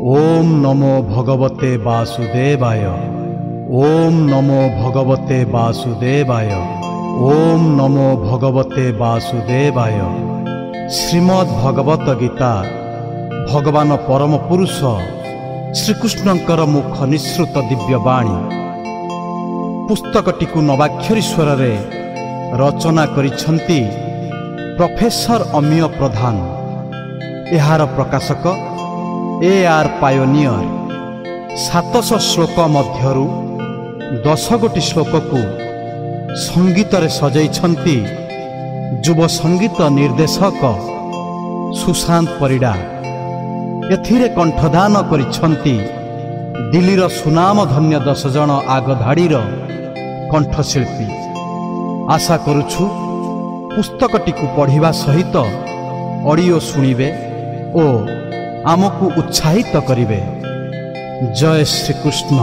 ओम नमो भगवते वासुदेवाय। ओम नमो भगवते वासुदेवाय। ओम नमो भगवते वासुदेवाय। श्रीमद् भगवत गीता भगवान परम पुरुष श्रीकृष्णंकर मुख निःसृत दिव्यवाणी पुस्तकटी नवाक्षरी स्वर रे रचना करिछंती प्रोफेसर अमीय प्रधान। एहार प्रकाशक AR पायोनियर। 700 श्लोक मध्यरु 10 गोटी श्लोक को संगीत रे सजाइछंती युव संगीत निर्देशक सुशांत परिडा। एथिरे कंठदान करिछंती दिल्लीर सुनाम धन्य 10 जन आगधाड़ीर कंठशिल्पी। आशा करुछु पुस्तकटी को पढ़िबा सहित ऑडियो सुनिबे ओ आमको उत्साहित करिवे। जय श्री कृष्ण।